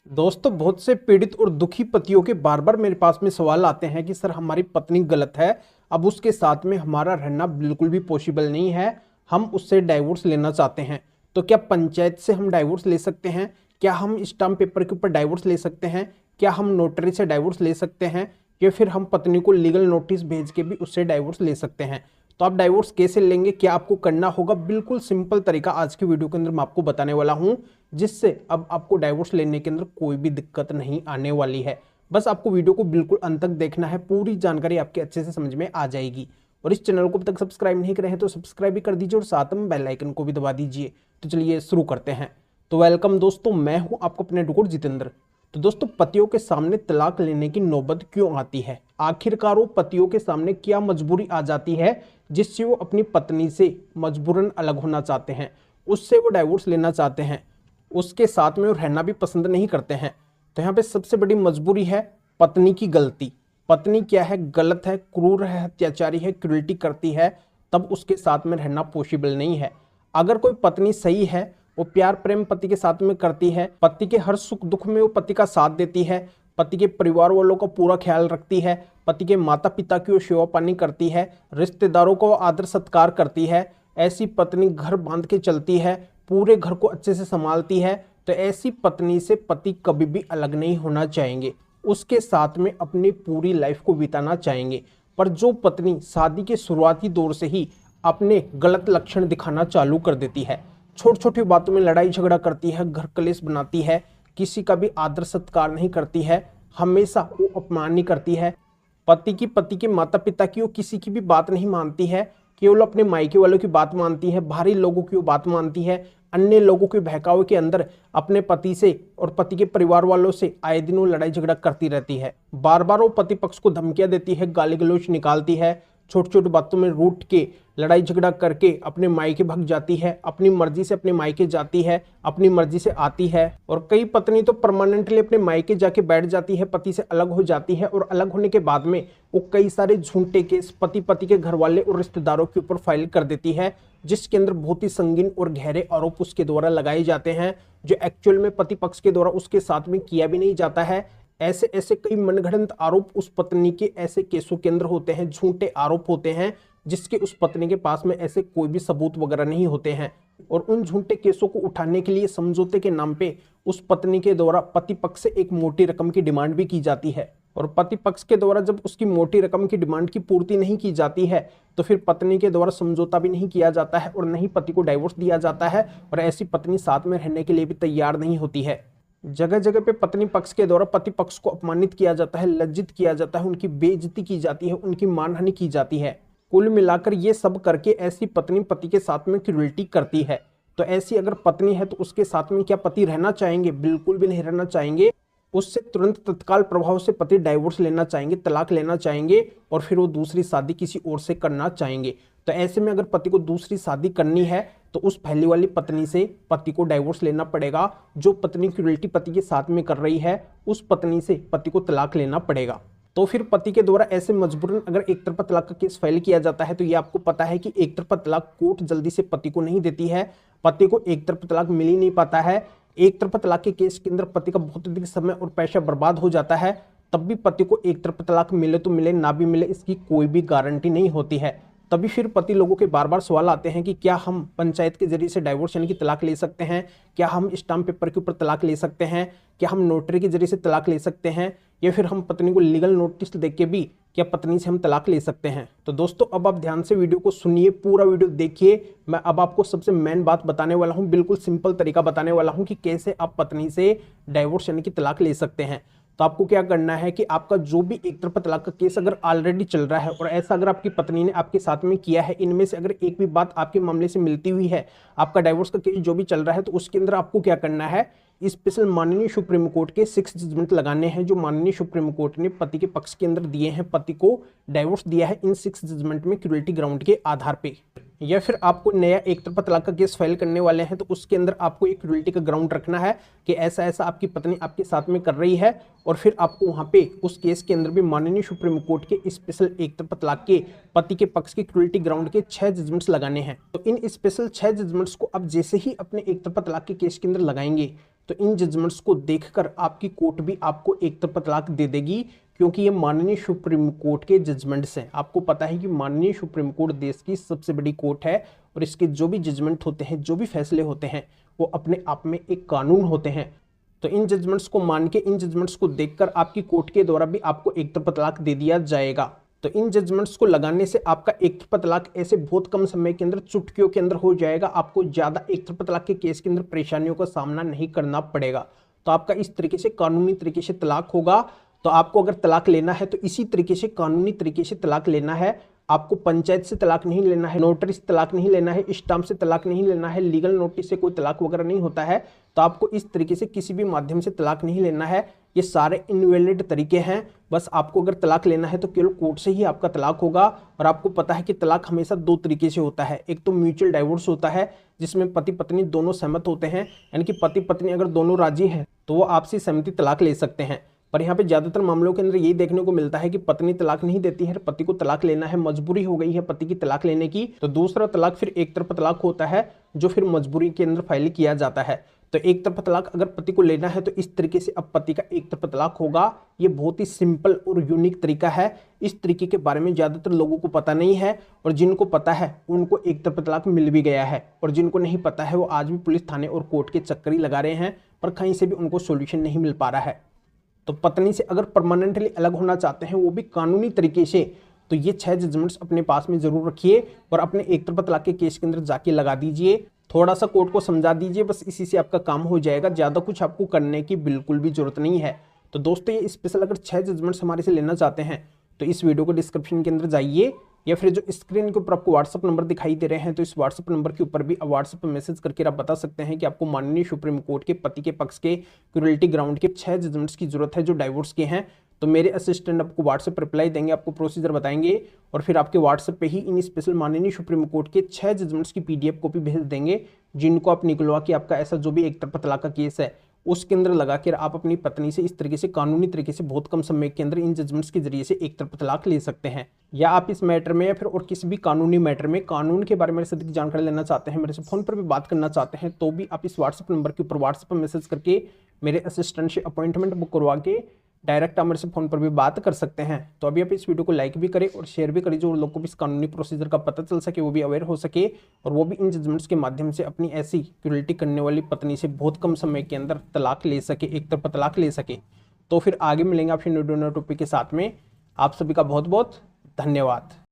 दोस्तों, बहुत से पीड़ित और दुखी पतियों के बार बार मेरे पास में सवाल आते हैं कि सर हमारी पत्नी गलत है, अब उसके साथ में हमारा रहना बिल्कुल भी पॉसिबल नहीं है, हम उससे डाइवोर्स लेना चाहते हैं। तो क्या पंचायत से हम डाइवोर्स ले सकते हैं? क्या हम स्टाम्प पेपर के ऊपर डाइवोर्स ले सकते हैं? क्या हम नोटरी से डाइवोर्स ले सकते हैं? या फिर हम पत्नी को लीगल नोटिस भेज के भी उससे डाइवोर्स ले सकते हैं? तो आप डाइवोर्स कैसे लेंगे, क्या आपको करना होगा, बिल्कुल सिंपल तरीका आज की वीडियो के अंदर मैं आपको बताने वाला हूं, जिससे अब आपको डाइवोर्स लेने के अंदर कोई भी दिक्कत नहीं आने वाली है। बस आपको वीडियो को बिल्कुल अंत तक देखना है, पूरी जानकारी आपके अच्छे से समझ में आ जाएगी। और इस चैनल को अब तक सब्सक्राइब नहीं करे हैं तो सब्सक्राइब भी कर दीजिए और साथ में बेल आइकन को भी दबा दीजिए। तो चलिए शुरू करते हैं। तो वेलकम दोस्तों, मैं हूं आपको अपने डॉक्टर जितेंद्र। तो दोस्तों, पतियों के सामने तलाक लेने की नौबत क्यों आती है? आखिरकार वो पतियों के सामने क्या मजबूरी आ जाती है जिससे वो अपनी पत्नी से मजबूरन अलग होना चाहते हैं, उससे वो डाइवोर्स लेना चाहते हैं, उसके साथ में वो रहना भी पसंद नहीं करते हैं? तो यहाँ पे सबसे बड़ी मजबूरी है पत्नी की गलती। पत्नी क्या है? गलत है, क्रूर है, अत्याचारी है, क्रूरटी करती है, तब उसके साथ में रहना पॉसिबल नहीं है। अगर कोई पत्नी सही है, वो प्यार प्रेम पति के साथ में करती है, पति के हर सुख दुख में वो पति का साथ देती है, पति के परिवार वालों का पूरा ख्याल रखती है, पति के माता पिता की वो सेवा पानी करती है, रिश्तेदारों को आदर सत्कार करती है, ऐसी पत्नी घर बांध के चलती है, पूरे घर को अच्छे से संभालती है, तो ऐसी पत्नी से पति कभी भी अलग नहीं होना चाहेंगे, उसके साथ में अपनी पूरी लाइफ को बिताना चाहेंगे। पर जो पत्नी शादी के शुरुआती दौर से ही अपने गलत लक्षण दिखाना चालू कर देती है, छोटी छोटी बातों में लड़ाई झगड़ा करती है, घर कलेश बनाती है, किसी का भी आदर सत्कार नहीं करती है, हमेशा वो अपमानी करती है, पति के माता पिता की वो किसी की भी बात नहीं मानती है, केवल अपने मायके वालों की बात मानती है, बाहरी लोगों की वो बात मानती है, अन्य लोगों के बहकावे के अंदर अपने पति से और पति के परिवार वालों से आए दिन वो लड़ाई झगड़ा करती रहती है, बार बार वो पति पक्ष को धमकियां देती है, गाली गलौज निकालती है, छोटी छोटी बातों में रूठ के लड़ाई झगड़ा करके अपने मायके भाग जाती है, अपनी मर्जी से अपने मायके जाती है, अपनी मर्जी से आती है। और कई पत्नी तो परमानेंटली अपने मायके जाके बैठ जाती है, पति से अलग हो जाती है, और अलग होने के बाद में वो कई सारे झूठे केस पति के घर वाले और रिश्तेदारों के ऊपर फाइल कर देती है, जिसके अंदर बहुत ही संगीन और गहरे आरोप उसके द्वारा लगाए जाते हैं, जो एक्चुअल में पति पक्ष के द्वारा उसके साथ में किया भी नहीं जाता है। ऐसे ऐसे कई मनगढ़ंत आरोप उस पत्नी के ऐसे केसों के अंदर होते हैं, झूठे आरोप होते हैं, जिसके उस पत्नी के पास में ऐसे कोई भी सबूत वगैरह नहीं होते हैं। और उन झूठे केसों को उठाने के लिए समझौते के नाम पे उस पत्नी के द्वारा पति पक्ष से एक मोटी रकम की डिमांड भी की जाती है, और पति पक्ष के द्वारा जब उसकी मोटी रकम की डिमांड की पूर्ति नहीं की जाती है, तो फिर पत्नी के द्वारा समझौता भी नहीं किया जाता है और नहीं पति को डाइवोर्स दिया जाता है, और ऐसी पत्नी साथ में रहने के लिए भी तैयार नहीं होती है। जगह जगह पे पत्नी पक्ष के द्वारा पति पक्ष को अपमानित किया जाता है, लज्जित किया जाता है, उनकी बेइज्जती की जाती है, उनकी मानहानि की जाती है। कुल मिलाकर ये सब करके ऐसी पत्नी पति के साथ में क्रूरटी करती है। तो ऐसी अगर पत्नी है तो उसके साथ में क्या पति रहना चाहेंगे? बिल्कुल भी नहीं रहना चाहेंगे। उससे तुरंत तत्काल प्रभाव से पति डाइवोर्स लेना चाहेंगे, तलाक लेना चाहेंगे, और फिर वो दूसरी शादी किसी और से करना चाहेंगे। तो ऐसे में अगर पति को दूसरी शादी करनी है तो उस पहली वाली पत्नी से पति को डाइवोर्स लेना पड़ेगा। जो पत्नी क्रूरटी पति के साथ में कर रही है, उस पत्नी से पति को तलाक लेना पड़ेगा। तो फिर पति के द्वारा ऐसे मजबूरन अगर एक तरफा तलाक का केस फाइल किया जाता है, तो ये आपको पता है कि एक तरफा तलाक कोर्ट जल्दी से पति को नहीं देती है, पति को एक तरफा तलाक मिल ही नहीं पाता है। एक तरफा तलाक के केस के अंदर पति का बहुत अधिक समय और पैसा बर्बाद हो जाता है, तब भी पति को एक तरफा तलाक मिले तो मिले, ना भी मिले इसकी कोई भी गारंटी नहीं होती है। तभी फिर पति लोगों के बार बार सवाल आते हैं कि क्या हम पंचायत के जरिए से डाइवोर्स यानी कि तलाक ले सकते हैं? क्या हम स्टाम्प पेपर के ऊपर तलाक ले सकते हैं? क्या हम नोटरी के जरिए से तलाक ले सकते हैं? या फिर हम पत्नी को लीगल नोटिस देके के भी क्या पत्नी से हम तलाक ले सकते हैं? तो दोस्तों, अब आप ध्यान से वीडियो को सुनिए, पूरा वीडियो देखिए। मैं अब आपको सबसे मेन बात बताने वाला हूं, बिल्कुल सिंपल तरीका बताने वाला हूं कि कैसे आप पत्नी से डाइवोर्स यानी कि तलाक ले सकते हैं। तो आपको क्या करना है कि आपका जो भी एक तरफा तलाक का केस अगर ऑलरेडी चल रहा है, और ऐसा अगर आपकी पत्नी ने आपके साथ में किया है, इनमें से अगर एक भी बात आपके मामले से मिलती हुई है, आपका डाइवोर्स का केस जो भी चल रहा है, तो उसके अंदर आपको क्या करना है, स्पेशल माननीय सुप्रीम कोर्ट के 6 जजमेंट लगाने हैं, जो माननीय सुप्रीम कोर्ट ने पति के पक्ष के अंदर दिए हैं, पति को डाइवोर्स दिया है इन 6 जजमेंट में क्रूरटी ग्राउंड के आधार पे। या फिर आपको नया एक तरफा तलाक का केस फाइल करने वाले हैं, तो उसके अंदर आपको एक क्रूरटी का ग्राउंड रखना है कि ऐसा ऐसा आपकी पत्नी आपके साथ में कर रही है, और फिर आपको वहां पे उस केस के अंदर भी माननीय सुप्रीम कोर्ट के स्पेशल एक तरफा तलाक के पति के पक्ष के क्रूरटी ग्राउंड के 6 जजमेंट्स लगाने हैं। तो इन स्पेशल 6 जजमेंट्स को अब जैसे ही अपने एक तरफा तलाक के केस के अंदर लगाएंगे, तो इन जजमेंट्स को देखकर आपकी कोर्ट भी आपको एक तरफा तलाक दे देगी, क्योंकि ये माननीय सुप्रीम कोर्ट के जजमेंट्स हैं। आपको पता है कि माननीय सुप्रीम कोर्ट देश की सबसे बड़ी कोर्ट है और इसके जो भी जजमेंट होते हैं, जो भी फैसले होते हैं, वो अपने आप में एक कानून होते हैं। तो इन जजमेंट्स को मान के, इन जजमेंट्स को देखकर आपकी कोर्ट के द्वारा भी आपको एक तरफा तलाक दे दिया जाएगा। तो इन जजमेंट्स को लगाने से आपका एक तरफा तलाक ऐसे बहुत कम समय के अंदर, चुटकियों के अंदर हो जाएगा। आपको ज्यादा एक तरफा तलाक के केस के अंदर परेशानियों का सामना नहीं करना पड़ेगा। तो आपका इस तरीके से कानूनी तरीके से तलाक होगा। तो आपको अगर तलाक लेना है तो इसी तरीके से, कानूनी तरीके से तलाक लेना है। आपको पंचायत से तलाक नहीं लेना है, नोटरी से तलाक नहीं लेना है, स्टाम्प से तलाक नहीं लेना है, लीगल नोटिस से कोई तलाक वगैरह नहीं होता है। तो आपको इस तरीके से किसी भी माध्यम से तलाक नहीं लेना है। ये सारे इनवैलिड तरीके हैं। बस आपको अगर तलाक लेना है तो केवल कोर्ट से ही आपका तलाक होगा। और आपको पता है कि तलाक हमेशा दो तरीके से होता है। एक तो म्यूचुअल डाइवोर्स होता है, जिसमें पति पत्नी दोनों सहमत होते हैं, यानी कि पति पत्नी अगर दोनों राजी हैं तो वो आपसी सहमति तलाक ले सकते हैं। पर यहाँ पे ज्यादातर मामलों के अंदर यही देखने को मिलता है कि पत्नी तलाक नहीं देती है, पति को तलाक लेना है, मजबूरी हो गई है पति की तलाक लेने की। तो दूसरा तलाक फिर एक तरफा तलाक होता है, जो फिर मजबूरी के अंदर फाइल किया जाता है। तो एक तरफा तलाक अगर पति को लेना है तो इस तरीके से अब पति का एक तरफा तलाक होगा। ये बहुत ही सिंपल और यूनिक तरीका है। इस तरीके के बारे में ज्यादातर लोगों को पता नहीं है, और जिनको पता है उनको एक तरफा तलाक मिल भी गया है, और जिनको नहीं पता है वो आज भी पुलिस थाने और कोर्ट के चक्कर ही लगा रहे हैं, पर कहीं से भी उनको सोल्यूशन नहीं मिल पा रहा है। तो पत्नी से अगर परमानेंटली अलग होना चाहते हैं, वो भी कानूनी तरीके से, तो ये 6 जजमेंट्स अपने पास में जरूर रखिए और अपने एक तरफा तलाक के केस के अंदर जाके लगा दीजिए। थोड़ा सा कोर्ट को समझा दीजिए, बस इसी से आपका काम हो जाएगा। ज्यादा कुछ आपको करने की बिल्कुल भी जरूरत नहीं है। तो दोस्तों, ये स्पेशल अगर 6 जजमेंट्स हमारे से लेना चाहते हैं तो इस वीडियो को डिस्क्रिप्शन के अंदर जाइए, या फिर जो स्क्रीन के ऊपर आपको व्हाट्सअप नंबर दिखाई दे रहे हैं, तो इस व्हाट्सअप नंबर के ऊपर भी व्हाट्सअप पर मैसेज करके आप बता सकते हैं कि आपको माननीय सुप्रीम कोर्ट के पति के पक्ष के क्रूरल्टी ग्राउंड के 6 जजमेंट्स की जरूरत है जो डाइवोर्स के हैं। तो मेरे असिस्टेंट आपको व्हाट्सएप पर रिप्लाई देंगे, आपको प्रोसीजर बताएंगे, और फिर आपके व्हाट्सएप पे ही इन स्पेशल माननीय सुप्रीम कोर्ट के 6 जजमेंट्स की PDF कॉपी भेज देंगे, जिनको आप निकलवा के आपका ऐसा जो भी एक तरफा तलाक का केस है उसके अंदर लगा कर आप अपनी पत्नी से इस तरीके से कानूनी तरीके से बहुत कम समय के अंदर इन जजमेंट्स के जरिए से एक तरफा तलाक ले सकते हैं। या आप इस मैटर में या फिर और किसी भी कानूनी मैटर में, कानून के बारे में मेरे से अधिक जानकारी लेना चाहते हैं, मेरे से फोन पर भी बात करना चाहते हैं, तो भी आप इस व्हाट्सएप नंबर के ऊपर व्हाट्सएप पर मैसेज करके मेरे असिस्टेंट से अपॉइंटमेंट बुक करवा के डायरेक्ट आप मेरे से फोन पर भी बात कर सकते हैं। तो अभी आप इस वीडियो को लाइक भी करें और शेयर भी करें, जो लोग को भी इस कानूनी प्रोसीजर का पता चल सके, वो भी अवेयर हो सके, और वो भी इन जजमेंट्स के माध्यम से अपनी ऐसी क्रूरल्टी करने वाली पत्नी से बहुत कम समय के अंदर तलाक ले सके, एक तरफा तलाक ले सके। तो फिर आगे मिलेंगे आपसे न्यू टॉपिक के साथ में। आप सभी का बहुत बहुत धन्यवाद।